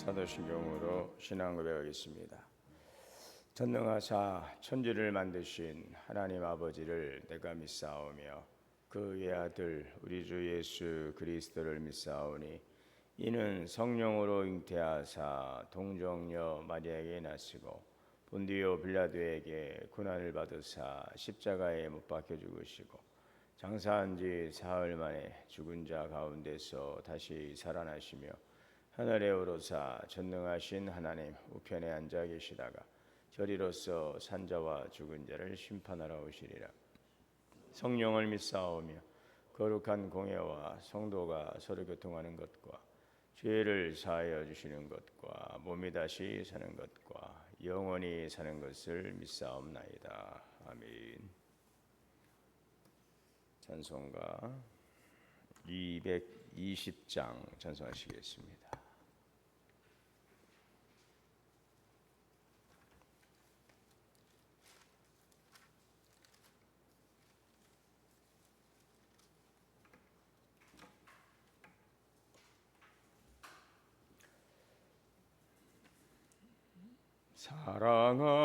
사도신경으로 신앙 고백하겠습니다. 전능하사 천지를 만드신 하나님 아버지를 내가 믿사오며 그 외아들 우리 주 예수 그리스도를 믿사오니 이는 성령으로 잉태하사 동정녀 마리아에게 나시고 본디오 빌라도에게 고난을 받으사 십자가에 못 박혀 죽으시고 장사한 지 사흘 만에 죽은 자 가운데서 다시 살아나시며 하늘에 오르사 전능하신 하나님 우편에 앉아 계시다가 저리로서 산자와 죽은 자를 심판하러 오시리라. 성령을 믿사오며 거룩한 공예와 성도가 서로 교통하는 것과 죄를 사하여 주시는 것과 몸이 다시 사는 것과 영원히 사는 것을 믿사옵나이다. 아멘. 찬송가 220장 찬송하시겠습니다.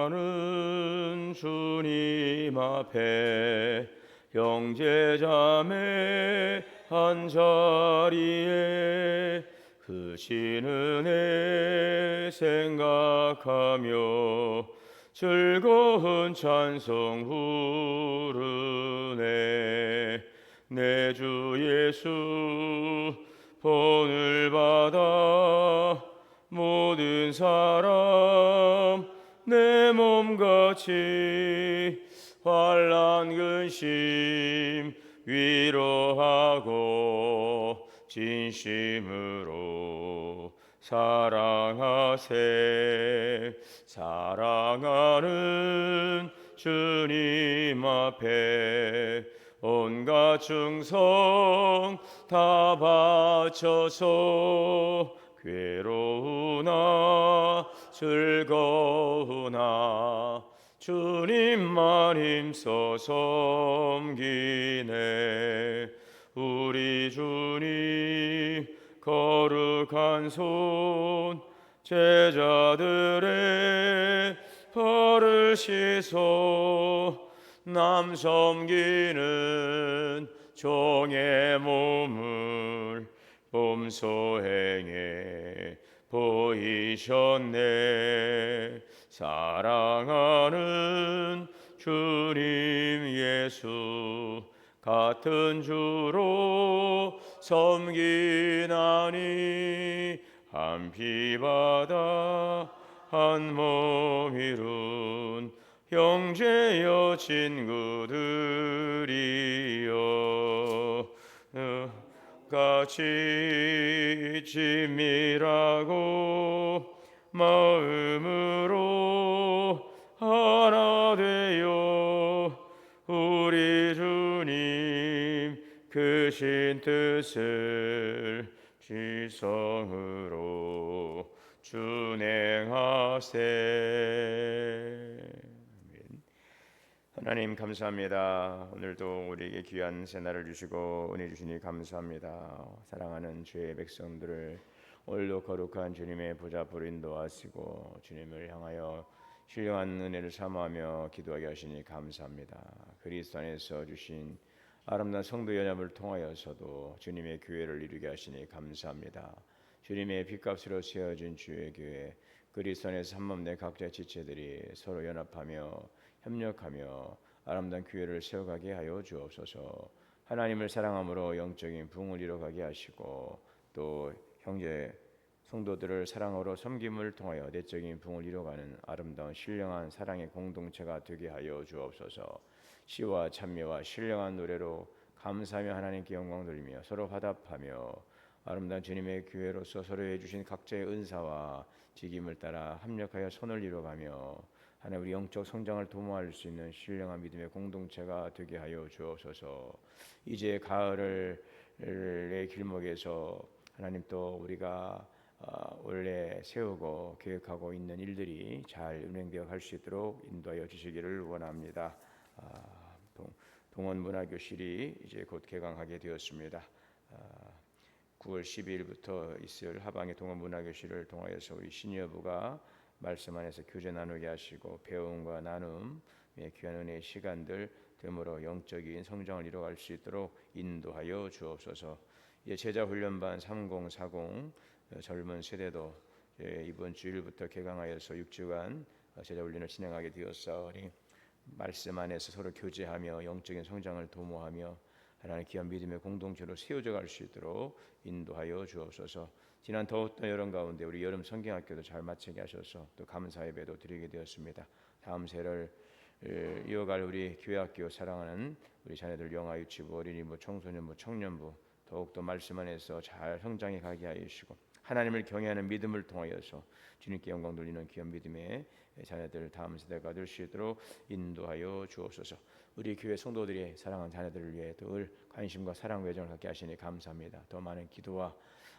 사랑하는 주님 앞에 형제자매 한자리에 크신 은혜 생각하며 즐거운 찬송 부르네. 내 주 예수 본을 받아 모든 사람 내 몸같이 환난 근심 위로하고 진심으로 사랑하세. 사랑하는 주님 앞에 온갖 충성 다 바쳐서 괴로우나 즐거우나 주님만 힘써 섬기네. 우리 주님 거룩한 손 제자들의 발을 씻어 남 섬기는 종의 몸을 몸소행에 보이셨네. 사랑하는 주님 예수 같은 주로 섬기나니 한 피바다 한 몸 이룬 형제여 친구들이여 같이 친밀하고 마음으로 하나 되어 우리 주님 크신 뜻을 지성으로 준행하세. 하나님 감사합니다. 오늘도 우리에게 귀한 새날을 주시고 은혜 주시니 감사합니다. 사랑하는 주의 백성들을 오늘도 거룩한 주님의 보좌 앞으로 인도하시고 주님을 향하여 신령한 은혜를 사모하며 기도하게 하시니 감사합니다. 그리스도 안에서 주신 아름다운 성도 연합을 통하여서도 주님의 교회를 이루게 하시니 감사합니다. 주님의 핏값으로 세워진 주의 교회 그리스도 안에서 한몸 내 각자 지체들이 서로 연합하며 협력하며 아름다운 교회를 세워가게 하여 주옵소서. 하나님을 사랑함으로 영적인 부흥을 이뤄가게 하시고 또 형제 성도들을 사랑으로 섬김을 통하여 내적인 부흥을 이뤄가는 아름다운 신령한 사랑의 공동체가 되게 하여 주옵소서. 시와 찬미와 신령한 노래로 감사하며 하나님께 영광 돌리며 서로 화답하며 아름다운 주님의 교회로서 서로에 주신 각자의 은사와 직임을 따라 합력하여 선을 이뤄가며 하나님 우리 영적 성장을 도모할 수 있는 신령한 믿음의 공동체가 되게 하여 주옵소서. 이제 가을의 길목에서 하나님 또 우리가 원래 세우고 계획하고 있는 일들이 잘 운행되어 갈 수 있도록 인도하여 주시기를 원합니다. 동원문화교실이 이제 곧 개강하게 되었습니다. 9월 12일부터 있을 하방의 동아문화교실을 통하여서 우리 시니어부가 말씀 안에서 교제 나누게 하시고 배움과 나눔, 귀한 은혜의 시간들 되므로 영적인 성장을 이뤄갈 수 있도록 인도하여 주옵소서. 제자 훈련반 3040 젊은 세대도 이번 주일부터 개강하여서 6주간 제자 훈련을 진행하게 되었사오니 말씀 안에서 서로 교제하며 영적인 성장을 도모하며 하나님 귀한 믿음의 공동체로 세워져 갈 수 있도록 인도하여 주옵소서. 지난 더웠던 여름 가운데 우리 여름 성경학교도 잘 마치게 하셔서 또 감사 예배도 드리게 되었습니다. 다음 세를 이어갈 우리 교회학교 사랑하는 우리 자녀들 영아 유치부 어린이부 청소년부 청년부 더욱더 말씀 안에서 잘 성장해 가게 하시고 하나님을 경외하는 믿음을 통하여서 주님께 영광 돌리는 귀한 믿음의 자녀들 다음 세대가 될 수 있도록 인도하여 주옵소서. 우리 교회 성도들이 사랑하는 자녀들을 위해 늘 관심과 사랑 애정을 갖게 하시니 감사합니다. 더 많은 기도와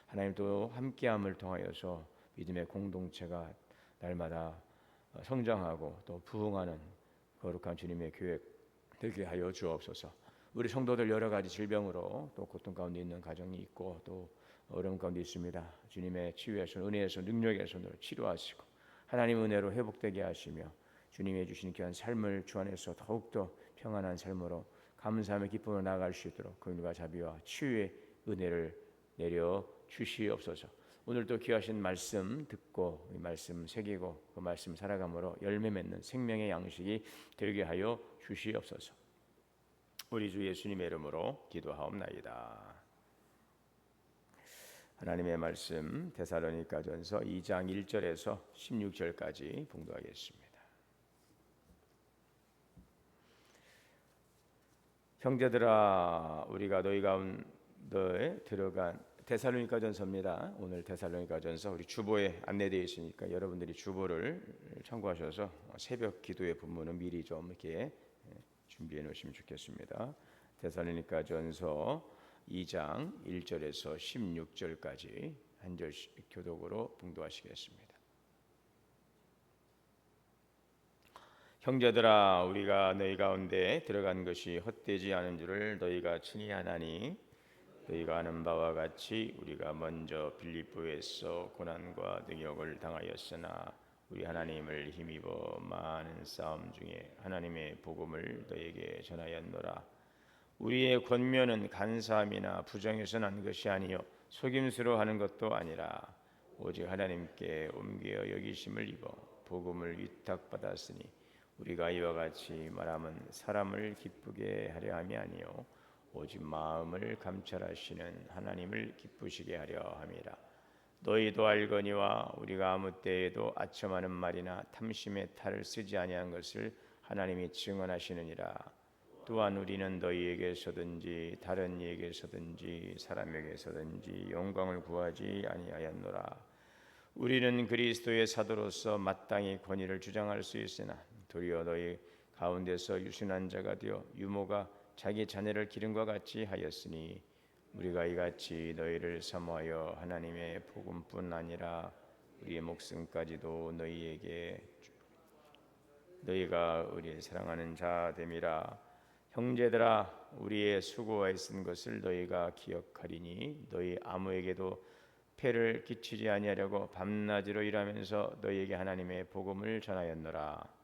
하나님도 함께함을 통하여서 믿음의 공동체가 날마다 성장하고 또 부흥하는 거룩한 주님의 교회 되게 하여 주옵소서. 우리 성도들 여러 가지 질병으로 또 고통 가운데 있는 가정이 있고 또 어려움 가운데 있습니다. 주님의 치유의 손, 은혜의 손, 능력의 손으로 치료하시고 하나님의 은혜로 회복되게 하시며 주님의 주신 귀한 삶을 주 안에서 더욱더 평안한 삶으로 감사하며 기쁨으로 나아갈 수 있도록 긍휼과 자비와 치유의 은혜를 내려 주시옵소서. 오늘도 귀하신 말씀 듣고 이 말씀 새기고 그 말씀 살아감으로 열매 맺는 생명의 양식이 되게 하여 주시옵소서. 우리 주 예수님의 이름으로 기도하옵나이다. 하나님의 말씀 데살로니가전서 2장 1절에서 16절까지 봉독하겠습니다. 형제들아 우리가 너희 가운데 들어간 데살로니가전서입니다. 오늘 데살로니가전서 우리 주보에 안내되어 있으니까 여러분들이 주보를 참고하셔서 새벽 기도의 본문은 미리 좀 이렇게 준비해 놓으시면 좋겠습니다. 데살로니가전서 2장 1절에서 16절까지 한 절씩 교독으로 봉독하시겠습니다. 형제들아 우리가 너희 가운데 들어간 것이 헛되지 않은 줄을 너희가 친히 아나니 너희가 아는 바와 같이 우리가 먼저 빌립보에서 고난과 능욕을 당하였으나 우리 하나님을 힘입어 많은 싸움 중에 하나님의 복음을 너희에게 전하였노라. 우리의 권면은 간사함이나 부정해서 난 것이 아니요 속임수로 하는 것도 아니라 오직 하나님께 옮겨 여기심을 입어 복음을 위탁받았으니 우리가 이와 같이 말하면 사람을 기쁘게 하려 함이 아니요 오직 마음을 감찰하시는 하나님을 기쁘시게 하려 함이라. 너희도 알거니와 우리가 아무 때에도 아첨하는 말이나 탐심의 탈을 쓰지 아니한 것을 하나님이 증언하시느니라. 또한 우리는 너희에게서든지 다른 이에게서든지 사람에게서든지 영광을 구하지 아니하였노라. 우리는 그리스도의 사도로서 마땅히 권위를 주장할 수 있으나 도리어 너희 가운데서 유순한 자가 되어 유모가 자기 자녀를 기름과 같이 하였으니 우리가 이같이 너희를 사모하여 하나님의 복음뿐 아니라 우리의 목숨까지도 너희에게 너희가 우리의 사랑하는 자 됨이라. 형제들아 우리의 수고와 애쓴 것을 너희가 기억하리니 너희 아무에게도 폐를 끼치지 아니하려고 밤낮으로 일하면서 너희에게 하나님의 복음을 전하였노라.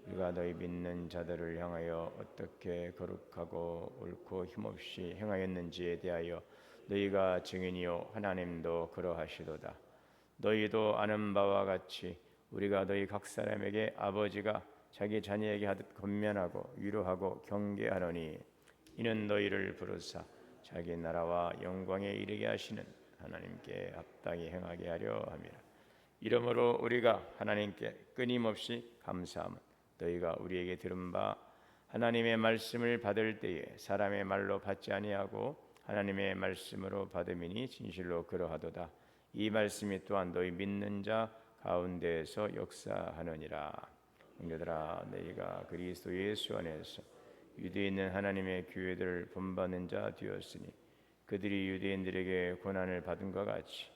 우리가 너희 믿는 자들을 향하여 어떻게 거룩하고 옳고 힘없이 행하였는지에 대하여 너희가 증인이요 하나님도 그러하시도다. 너희도 아는 바와 같이 우리가 너희 각 사람에게 아버지가 자기 자녀에게 하듯 권면하고 위로하고 경계하노니 이는 너희를 부르사 자기 나라와 영광에 이르게 하시는 하나님께 합당히 행하게 하려 함이라. 이러므로 우리가 하나님께 끊임없이 감사함은 너희가 우리에게 들은 바 하나님의 말씀을 받을 때에 사람의 말로 받지 아니하고 하나님의 말씀으로 받음이니 진실로 그러하도다. 이 말씀이 또한 너희 믿는 자 가운데에서 역사하느니라. 형제들아 너희가 그리스도 예수 안에서 유대에 있는 하나님의 교회들을 본받는 자 되었으니 그들이 유대인들에게 고난을 받은 것 같이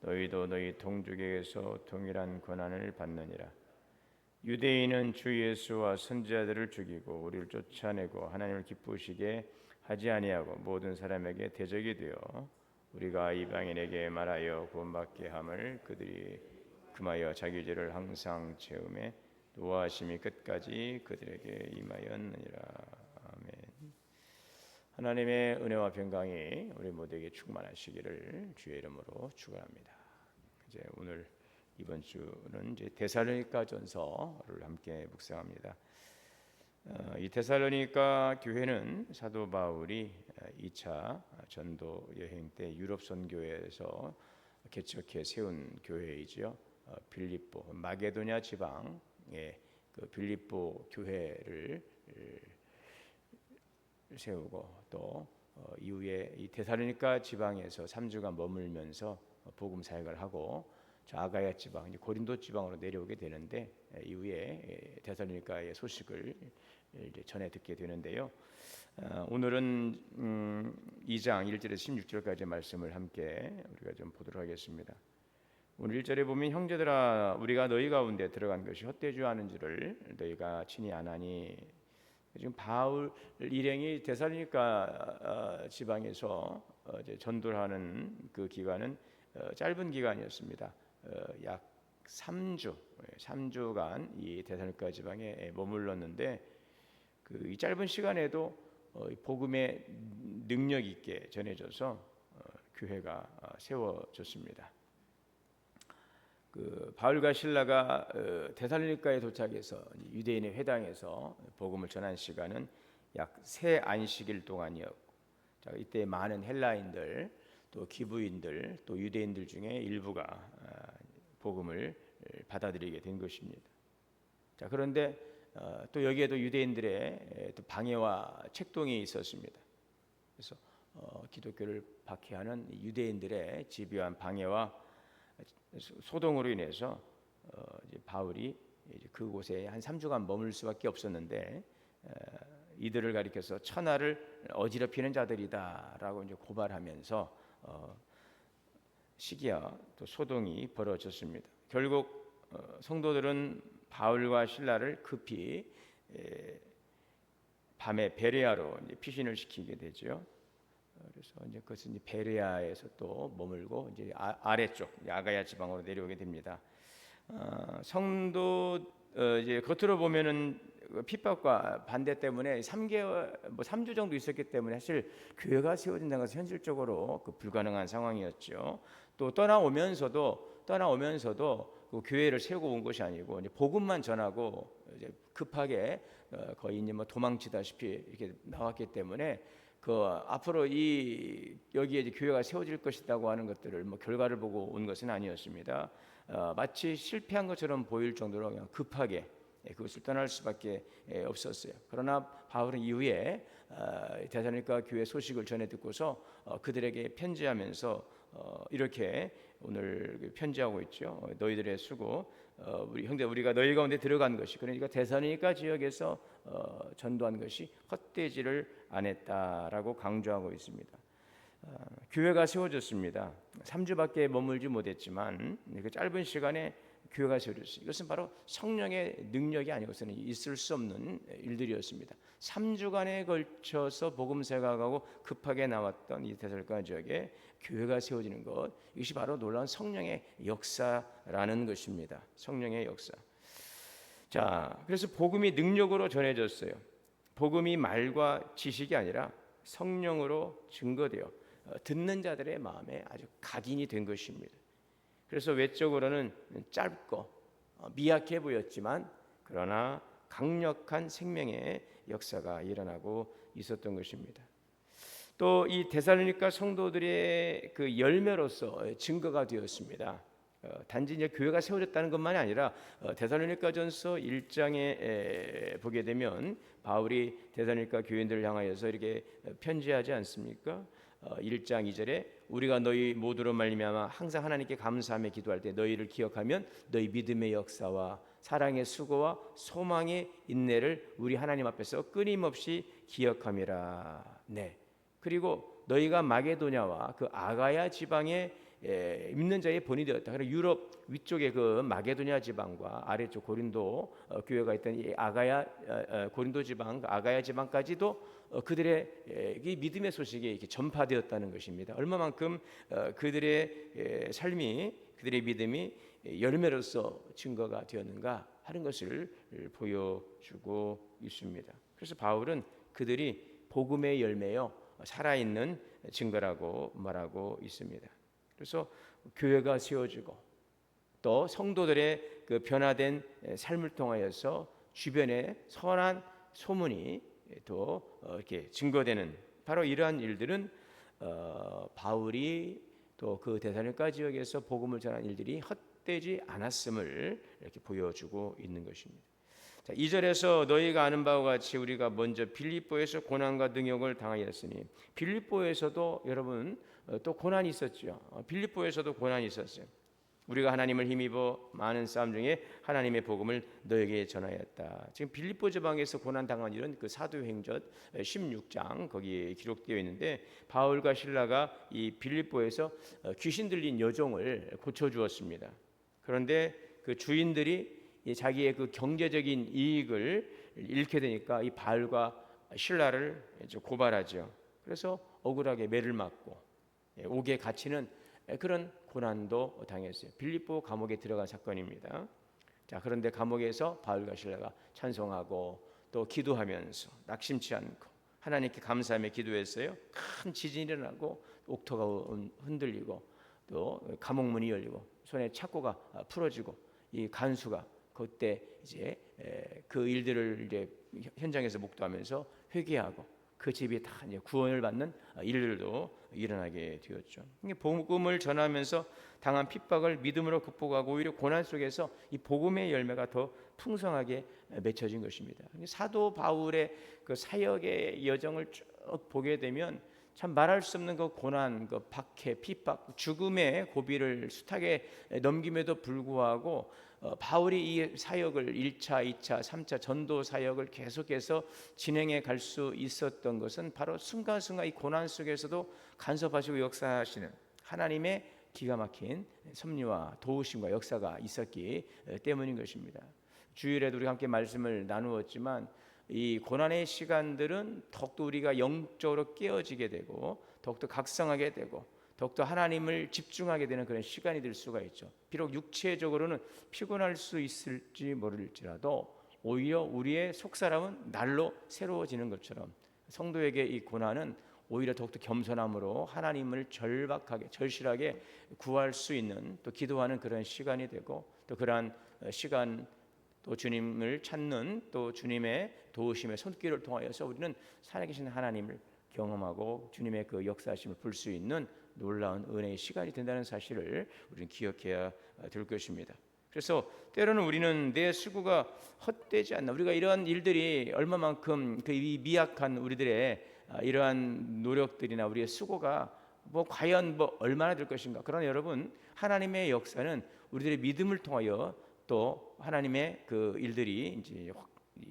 너희도 너희 동족에게서 동일한 고난을 받느니라. 유대인은 주 예수와 선지자들을 죽이고 우리를 쫓아내고 하나님을 기쁘시게 하지 아니하고 모든 사람에게 대적이 되어 우리가 이방인에게 말하여 구원받게 함을 그들이 금하여 자기 죄를 항상 채우매 노하심이 끝까지 그들에게 임하였느니라. 아멘. 하나님의 은혜와 평강이 우리 모두에게 충만하시기를 주의 이름으로 축원합니다. 이제 오늘 이번 주는 이제 데살로니가전서를 함께 묵상합니다. 이 데살로니가 교회는 사도 바울이 2차 전도 여행 때 유럽 선교회에서 개척해 세운 교회이지요. 빌립보 마게도냐 지방의 그 빌립보 교회를 세우고 또 이후에 이 데살로니가 지방에서 3주간 머물면서 복음 사역을 하고 아가야 지방, 이제 고린도 지방으로 내려오게 되는데 이후에 데살로니가의 소식을 이제 전해 듣게 되는데요. 오늘은 2장 1절에서 16절까지 말씀을 함께 우리가 좀 보도록 하겠습니다. 오늘 1절에 보면 형제들아 우리가 너희 가운데 들어간 것이 헛되주하는 줄을 너희가 친히 아나니. 지금 바울 일행이 데살로니가 지방에서 이제 전도를 하는 그 기간은 짧은 기간이었습니다. 약 3주간 이 데살로니가 지방에 머물렀는데 그 이 짧은 시간에도 복음의 능력 있게 전해져서 교회가 세워졌습니다. 그 바울과 실라가 데살로니가에 도착해서 유대인의 회당에서 복음을 전한 시간은 약 세 안식일 동안이었고, 자, 이때 많은 헬라인들, 또 기브인들, 또 유대인들 중에 일부가 복음을 받아들이게 된 것입니다. 자, 그런데 또 여기에도 유대인들의 또 방해와 책동이 있었습니다. 그래서 기독교를 박해하는 유대인들의 집요한 방해와 소동으로 인해서 이제 바울이 이제 그곳에 한 3주간 머물 수밖에 없었는데 이들을 가리켜서 천하를 어지럽히는 자들이다라고 이제 고발하면서 시기와 또 소동이 벌어졌습니다. 결국 성도들은 바울과 실라를 급히 밤에 베레아로 이제 피신을 시키게 되죠. 그래서 이제 그것은 이제 베레아에서 또 머물고 이제 아래쪽 아가야 지방으로 내려오게 됩니다. 성도 이제 겉으로 보면은 핍박과 반대 때문에 3주 정도 있었기 때문에 사실 교회가 세워진다는 것은 현실적으로 그 불가능한 상황이었죠. 또 떠나오면서도 그 교회를 세우고 온 것이 아니고 이제 복음만 전하고 이제 급하게 거의 이제 뭐 도망치다시피 이렇게 나왔기 때문에 그 앞으로 여기에 이제 교회가 세워질 것이라고 하는 것들을 뭐 결과를 보고 온 것은 아니었습니다. 마치 실패한 것처럼 보일 정도로 그냥 급하게 그것을 떠날 수밖에 없었어요. 그러나 바울은 이후에 데살로니가 교회 소식을 전해 듣고서 그들에게 편지하면서 이렇게 오늘 편지하고 있죠. 너희들의 수고, 우리 형제 우리가 너희 가운데 들어간 것이, 그러니까 데살로니가 지역에서 전도한 것이 헛되지를 않았다라고 강조하고 있습니다. 교회가 세워졌습니다. 3주밖에 머물지 못했지만 그 짧은 시간에 교회가 세워졌어요. 이것은 바로 성령의 능력이 아니고서는 있을 수 없는 일들이었습니다. 3주간에 걸쳐서 복음 생각하고 급하게 나왔던 이 데살로니가 지역에 교회가 세워지는 것, 이것이 바로 놀라운 성령의 역사라는 것입니다. 성령의 역사. 자, 그래서 복음이 능력으로 전해졌어요. 복음이 말과 지식이 아니라 성령으로 증거되어 듣는 자들의 마음에 아주 각인이 된 것입니다. 그래서 외적으로는 짧고 미약해 보였지만 그러나 강력한 생명의 역사가 일어나고 있었던 것입니다. 또 이 데살로니가 성도들의 그 열매로서 증거가 되었습니다. 단지 이제 교회가 세워졌다는 것만이 아니라 데살로니가전서 1장에 보게 되면 바울이 데살로니가 교인들을 향하여서 이렇게 편지하지 않습니까? 1장 2절에 우리가 너희 모두로 말미암아 항상 하나님께 감사하며 기도할 때 너희를 기억하면 너희 믿음의 역사와 사랑의 수고와 소망의 인내를 우리 하나님 앞에서 끊임없이 기억함이라. 네. 그리고 너희가 마게도냐와 그 아가야 지방에 믿는 자의 본이 되었다. 그리고 유럽 위쪽에 그 마게도냐 지방과 아래쪽 고린도 교회가 있던 이 고린도 지방, 아가야 지방까지도 그들의 이 믿음의 소식이 이렇게 전파되었다는 것입니다. 얼마만큼 그들의 삶이, 그들의 믿음이 열매로서 증거가 되었는가 하는 것을 보여주고 있습니다. 그래서 바울은 그들이 복음의 열매요 살아있는 증거라고 말하고 있습니다. 그래서 교회가 세워지고 또 성도들의 그 변화된 삶을 통하여서 주변에 선한 소문이 또 이렇게 증거되는 바로 이러한 일들은 바울이 또 그 데살로니가 지역에서 복음을 전한 일들이 헛되지 않았음을 이렇게 보여주고 있는 것입니다. 자, 2절에서 너희가 아는 바와 같이 우리가 먼저 빌립보에서 고난과 능욕을 당하였으니, 빌립보에서도 여러분 또 고난이 있었죠. 빌립보에서도 고난이 있었어요. 우리가 하나님을 힘입어 많은 싸움 중에 하나님의 복음을 너에게 전하였다. 지금 빌립보 지방에서 고난 당한 일은 그 사도행전 16장 거기에 기록되어 있는데, 바울과 실라가 이 빌립보에서 귀신 들린 여종을 고쳐 주었습니다. 그런데 그 주인들이 자기의 그 경제적인 이익을 잃게 되니까 이 바울과 실라를 고발하죠. 그래서 억울하게 매를 맞고 옥에 갇히는 그런 고난도 당했어요. 빌립보 감옥에 들어간 사건입니다. 자, 그런데 감옥에서 바울과 실라가 찬송하고 또 기도하면서 낙심치 않고 하나님께 감사하며 기도했어요. 큰 지진이 일어나고 옥토가 흔들리고 또 감옥문이 열리고 손에 착고가 풀어지고 이 간수가 그때 이제 그 일들을 이제 현장에서 목도하면서 회개하고 그 집이 다 이제 구원을 받는 일들도 일어나게 되었죠. 복음을 전하면서 당한 핍박을 믿음으로 극복하고 오히려 고난 속에서 이 복음의 열매가 더 풍성하게 맺혀진 것입니다. 사도 바울의 그 사역의 여정을 쭉 보게 되면 참 말할 수 없는 그 고난, 그 박해, 핍박, 죽음의 고비를 숱하게 넘김에도 불구하고 바울이 이 사역을 1차, 2차, 3차 전도 사역을 계속해서 진행해 갈 수 있었던 것은 바로 순간순간 이 고난 속에서도 간섭하시고 역사하시는 하나님의 기가 막힌 섭리와 도우심과 역사가 있었기 때문인 것입니다. 주일에도 우리 함께 말씀을 나누었지만 이 고난의 시간들은 더욱더 우리가 영적으로 깨어지게 되고 더욱더 각성하게 되고 더욱더 하나님을 집중하게 되는 그런 시간이 될 수가 있죠. 비록 육체적으로는 피곤할 수 있을지 모를지라도 오히려 우리의 속사람은 날로 새로워지는 것처럼 성도에게 이 고난은 오히려 더욱더 겸손함으로 하나님을 절실하게 구할 수 있는 또 기도하는 그런 시간이 되고 또 그러한 시간 또 주님을 찾는 또 주님의 도우심의 손길을 통하여서 우리는 살아계신 하나님을 경험하고 주님의 그 역사하심을 볼 수 있는 놀라운 은혜의 시간이 된다는 사실을 우리는 기억해야 될 것입니다. 그래서 때로는 우리는 내 수고가 헛되지 않나, 우리가 이러한 일들이 얼마만큼 그 미약한 우리들의 이러한 노력들이나 우리의 수고가 과연 얼마나 될 것인가. 그러나 여러분, 하나님의 역사는 우리들의 믿음을 통하여 또 하나님의 그 일들이 이제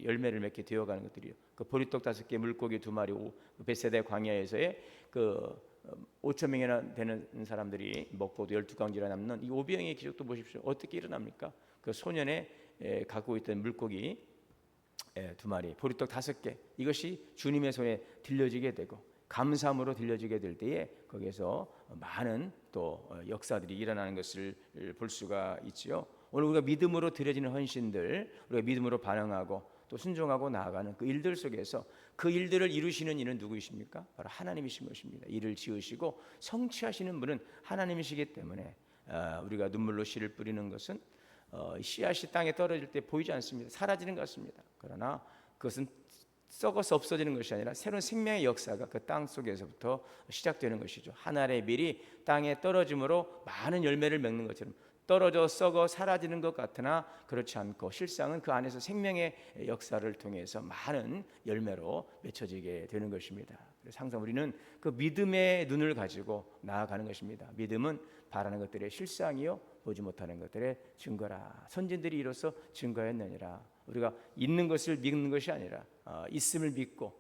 열매를 맺게 되어가는 것들이요. 그 보리떡 5개, 물고기 2마리, 베세다 광야에서의 그 5천 명이나 되는 사람들이 먹고도 12강지라 남는 이 오병이의 기적도 보십시오. 어떻게 일어납니까? 그 소년의 갖고 있던 물고기 2마리, 보리떡 5개, 이것이 주님의 손에 들려지게 되고 감사함으로 들려지게 될 때에 거기에서 많은 또 역사들이 일어나는 것을 볼 수가 있지요. 오늘 우리가 믿음으로 드려지는 헌신들, 우리가 믿음으로 반응하고 또 순종하고 나아가는 그 일들 속에서 그 일들을 이루시는 이는 누구이십니까? 바로 하나님이신 것입니다. 이를 지으시고 성취하시는 분은 하나님이시기 때문에 우리가 눈물로 씨를 뿌리는 것은 씨앗이 땅에 떨어질 때 보이지 않습니다. 사라지는 것 같습니다. 그러나 그것은 썩어서 없어지는 것이 아니라 새로운 생명의 역사가 그 땅 속에서부터 시작되는 것이죠. 한 알의 밀이 땅에 떨어짐으로 많은 열매를 맺는 것처럼 떨어져 썩어 사라지는 것 같으나 그렇지 않고 실상은 그 안에서 생명의 역사를 통해서 많은 열매로 맺혀지게 되는 것입니다. 그래서 항상 우리는 그 믿음의 눈을 가지고 나아가는 것입니다. 믿음은 바라는 것들의 실상이요 보지 못하는 것들의 증거라. 선진들이 이로써 증거했느니라. 우리가 있는 것을 믿는 것이 아니라 있음을 믿고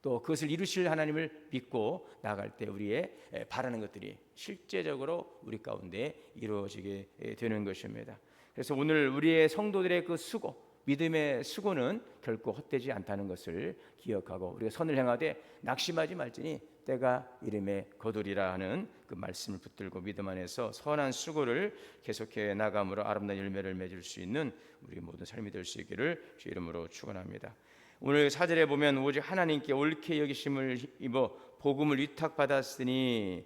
또 그것을 이루실 하나님을 믿고 나아갈 때 우리의 바라는 것들이 실제적으로 우리 가운데 이루어지게 되는 것입니다. 그래서 오늘 우리의 성도들의 그 수고, 믿음의 수고는 결코 헛되지 않다는 것을 기억하고 우리가 선을 행하되 낙심하지 말지니 때가 이름에 거두리라 하는 그 말씀을 붙들고 믿음 안에서 선한 수고를 계속해 나감으로 아름다운 열매를 맺을 수 있는 우리 모든 삶이 될 수 있기를 주 이름으로 축원합니다. 오늘 4절에 보면 오직 하나님께 옳게 여기심을 입어 복음을 위탁받았으니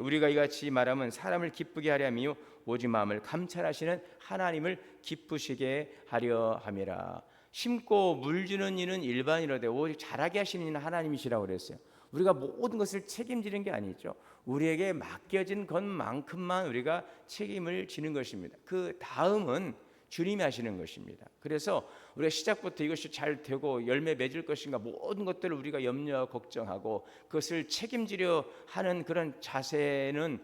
우리가 이같이 말하면 사람을 기쁘게 하려 함이요 오직 마음을 감찰하시는 하나님을 기쁘시게 하려 함이라. 심고 물주는 이는 일반이로되 오직 자라게 하시는 이는 하나님이시라고 그랬어요. 우리가 모든 것을 책임지는 게 아니죠. 우리에게 맡겨진 것만큼만 우리가 책임을 지는 것입니다. 그 다음은 주님이 하시는 것입니다. 그래서 우리가 시작부터 이것이 잘 되고 열매 맺을 것인가 모든 것들을 우리가 염려 걱정하고 그것을 책임지려 하는 그런 자세는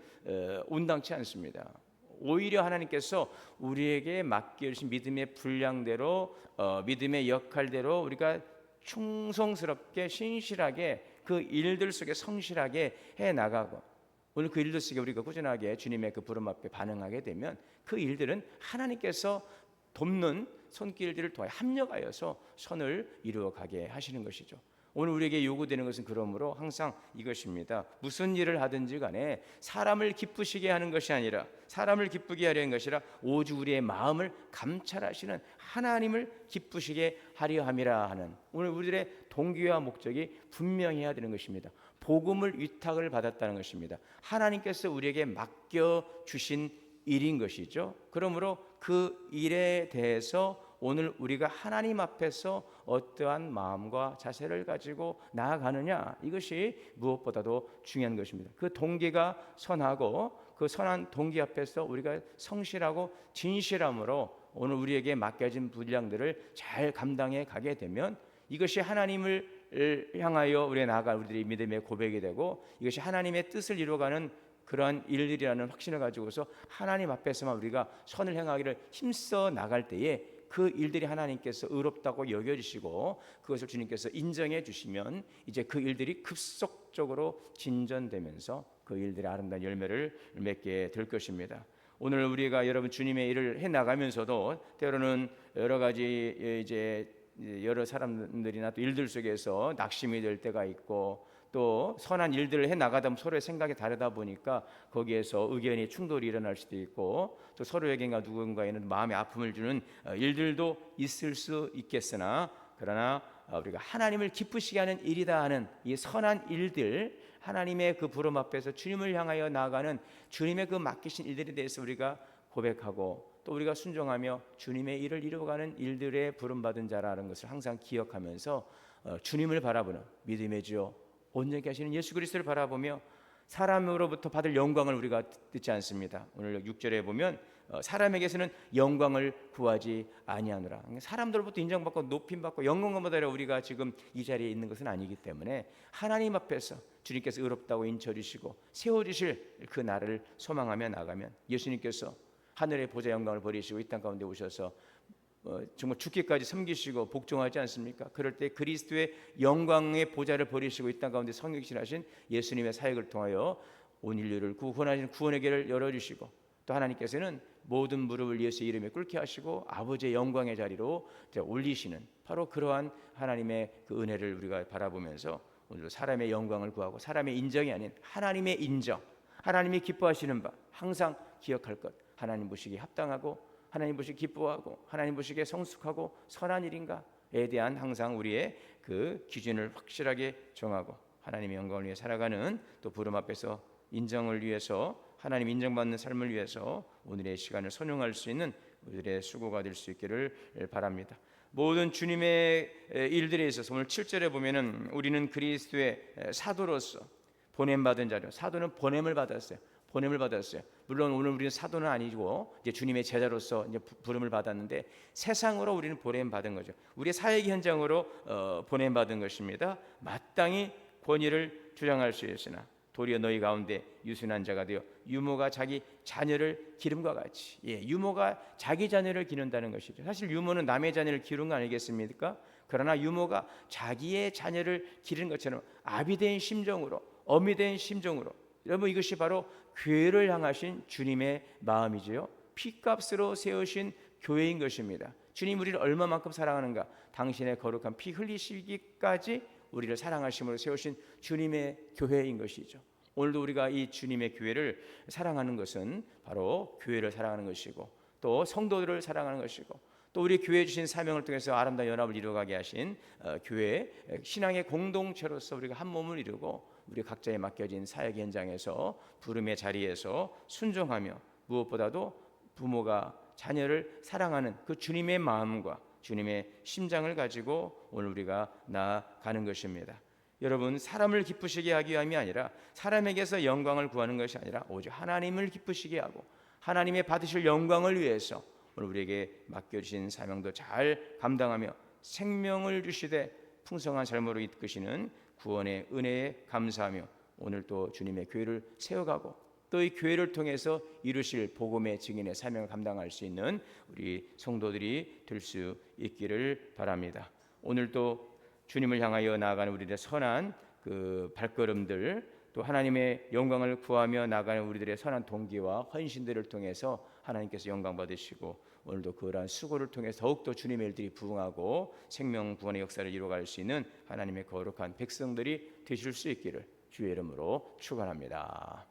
온당치 않습니다. 오히려 하나님께서 우리에게 맡겨주신 믿음의 분량대로 믿음의 역할대로 우리가 충성스럽게 신실하게 그 일들 속에 성실하게 해나가고 오늘 그 일들 속에 우리가 꾸준하게 주님의 그 부름 앞에 반응하게 되면 그 일들은 하나님께서 돕는 손길들을 통해 합력하여서 선을 이루어가게 하시는 것이죠. 오늘 우리에게 요구되는 것은 그러므로 항상 이것입니다. 무슨 일을 하든지 간에 사람을 기쁘시게 하는 것이 아니라 사람을 기쁘게 하려는 것이라 오직 우리의 마음을 감찰하시는 하나님을 기쁘시게 하려 함이라 하는 오늘 우리들의 동기와 목적이 분명해야 되는 것입니다. 복음을 위탁을 받았다는 것입니다. 하나님께서 우리에게 맡겨주신 일인 것이죠. 그러므로 그 일에 대해서 오늘 우리가 하나님 앞에서 어떠한 마음과 자세를 가지고 나아가느냐 이것이 무엇보다도 중요한 것입니다. 그 동기가 선하고 그 선한 동기 앞에서 우리가 성실하고 진실함으로 오늘 우리에게 맡겨진 분량들을 잘 감당해 가게 되면 이것이 하나님을 향하여 우리의 나아갈 우리들의 믿음의 고백이 되고 이것이 하나님의 뜻을 이루어가는 그러한 일들이라는 확신을 가지고서 하나님 앞에서만 우리가 선을 행하기를 힘써 나갈 때에 그 일들이 하나님께서 의롭다고 여겨주시고 그것을 주님께서 인정해 주시면 이제 그 일들이 급속적으로 진전되면서 그 일들의 아름다운 열매를 맺게 될 것입니다. 오늘 우리가 여러분 주님의 일을 해 나가면서도 때로는 여러 가지 이제 여러 사람들이나 또 일들 속에서 낙심이 될 때가 있고 또 선한 일들을 해 나가다 보면 서로의 생각이 다르다 보니까 거기에서 의견이 충돌이 일어날 수도 있고 또 서로에게가 누군가에는 마음의 아픔을 주는 일들도 있을 수 있겠으나 그러나 우리가 하나님을 기쁘시게 하는 일이다 하는 이 선한 일들 하나님의 그 부름 앞에서 주님을 향하여 나아가는 주님의 그 맡기신 일들에 대해서 우리가 고백하고 또 우리가 순종하며 주님의 일을 이루어가는 일들에 부름받은 자라는 것을 항상 기억하면서 주님을 바라보는 믿음의 주요 온전히 하시는 예수 그리스도를 바라보며 사람으로부터 받을 영광을 우리가 듣지 않습니다. 오늘 6절에 보면 사람에게서는 영광을 구하지 아니하노라. 사람들로부터 인정받고 높임받고 영광을 받으려 우리가 지금 이 자리에 있는 것은 아니기 때문에 하나님 앞에서 주님께서 의롭다고 인쳐주시고 세워주실 그 날을 소망하며 나가면 예수님께서 하늘의 보좌 영광을 버리시고 이 땅 가운데 오셔서 정말 죽기까지 섬기시고 복종하지 않습니까? 그럴 때 그리스도의 영광의 보좌를 버리시고 이 땅 가운데 성육신하신 예수님의 사역을 통하여 온 인류를 구원하신 구원의 길을 열어주시고 또 하나님께서는 모든 무릎을 예수의 이름에 꿇게 하시고 아버지의 영광의 자리로 올리시는 바로 그러한 하나님의 그 은혜를 우리가 바라보면서 오늘 사람의 영광을 구하고 사람의 인정이 아닌 하나님의 인정, 하나님이 기뻐하시는 바 항상 기억할 것, 하나님 보시기에 합당하고 하나님 보시기에 기뻐하고 하나님 보시기에 성숙하고 선한 일인가에 대한 항상 우리의 그 기준을 확실하게 정하고 하나님의 영광을 위해 살아가는 또 부름 앞에서 인정을 위해서 하나님 인정받는 삶을 위해서 오늘의 시간을 선용할 수 있는 우리들의 수고가 될 수 있기를 바랍니다. 모든 주님의 일들에 있어서 오늘 7절에 보면은 우리는 그리스도의 사도로서 보냄받은 자료. 사도는 보냄을 받았어요. 보냄을 받았어요. 물론 오늘 우리는 사도는 아니고 이제 주님의 제자로서 이제 부름을 받았는데 세상으로 우리는 보냄 받은 거죠. 우리의 사역 현장으로 보냄 받은 것입니다. 마땅히 권위를 주장할 수 있으나 도리어 너희 가운데 유순한 자가 되어 유모가 자기 자녀를 기름과 같이 유모가 자기 자녀를 기른다는 것이죠. 사실 유모는 남의 자녀를 기르는 거 아니겠습니까? 그러나 유모가 자기의 자녀를 기르는 것처럼 아비 된 심정으로, 어미 된 심정으로, 여러분 이것이 바로 교회를 향하신 주님의 마음이지요. 피값으로 세우신 교회인 것입니다. 주님 우리를 얼마만큼 사랑하는가? 당신의 거룩한 피 흘리시기까지 우리를 사랑하심으로 세우신 주님의 교회인 것이죠. 오늘도 우리가 이 주님의 교회를 사랑하는 것은 바로 교회를 사랑하는 것이고, 또 성도들을 사랑하는 것이고, 또 우리 교회에 주신 사명을 통해서 아름다운 연합을 이루어가게 하신 교회 신앙의 공동체로서 우리가 한 몸을 이루고, 우리 각자에 맡겨진 사역 현장에서 부름의 자리에서 순종하며, 무엇보다도 부모가 자녀를 사랑하는 그 주님의 마음과 주님의 심장을 가지고 오늘 우리가 나아가는 것입니다. 여러분, 사람을 기쁘시게 하기 위함이 아니라, 사람에게서 영광을 구하는 것이 아니라 오직 하나님을 기쁘시게 하고 하나님의 받으실 영광을 위해서 오늘 우리에게 맡겨주신 사명도 잘 감당하며 생명을 주시되 풍성한 삶으로 이끄시는 구원의 은혜에 감사하며 오늘 또 주님의 교회를 세워가고, 또 이 교회를 통해서 이루실 복음의 증인의 사명을 감당할 수 있는 우리 성도들이 될 수 있기를 바랍니다. 오늘도 주님을 향하여 나아가는 우리들의 선한 그 발걸음들, 또 하나님의 영광을 구하며 나아가는 우리들의 선한 동기와 헌신들을 통해서 하나님께서 영광 받으시고, 오늘도 그러한 수고를 통해 더욱더 주님의 일들이 부흥하고 생명 구원의 역사를 이루어갈 수 있는 하나님의 거룩한 백성들이 되실 수 있기를 주의 이름으로 축원합니다.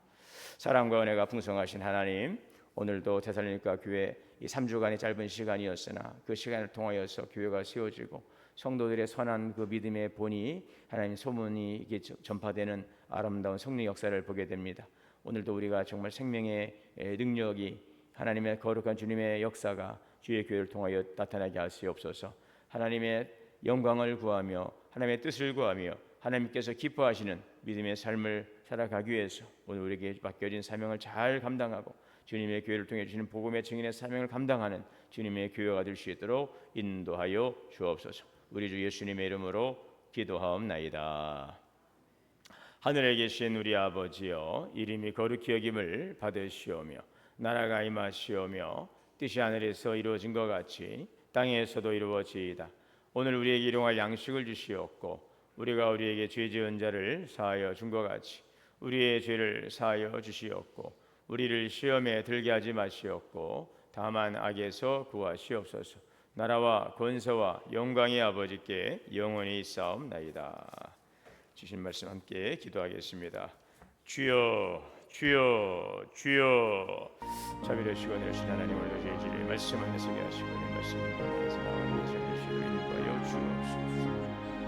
사랑과 은혜가 풍성하신 하나님, 오늘도 데살로니가 교회 이 3주간의 짧은 시간이었으나 그 시간을 통하여서 교회가 세워지고 성도들의 선한 그 믿음의 본이 하나님 소문이 전파되는 아름다운 성령 역사를 보게 됩니다. 오늘도 우리가 정말 생명의 능력이, 하나님의 거룩한 주님의 역사가 주의 교회를 통하여 나타나게 하시옵소서. 하나님의 영광을 구하며 하나님의 뜻을 구하며 하나님께서 기뻐하시는 믿음의 삶을 살아가기 위해서 오늘 우리에게 맡겨진 사명을 잘 감당하고 주님의 교회를 통해 주시는 복음의 증인의 사명을 감당하는 주님의 교회가 될 수 있도록 인도하여 주옵소서. 우리 주 예수님의 이름으로 기도하옵나이다. 하늘에 계신 우리 아버지여, 이름이 거룩히 여김을 받으시오며 나라가 임하시오며 뜻이 하늘에서 이루어진 것 같이 땅에서도 이루어지이다. 오늘 우리에게 일용할 양식을 주시옵고, 우리가 우리에게 죄 지은 자를 사하여 준 것 같이 우리의 죄를 사하여 주시옵고, 우리를 시험에 들게 하지 마시옵고 다만 악에서 구하시옵소서. 나라와 권세와 영광의 아버지께 영원히 있사옵나이다. 주신 말씀 함께 기도하겠습니다. 주여 주여 주여. 자비로우시고 내리신 하나님, 오늘도 저희 말씀 안에서 하시고 이 말씀을 통해서 나와 계시는 주를 인도하여 주옵소서.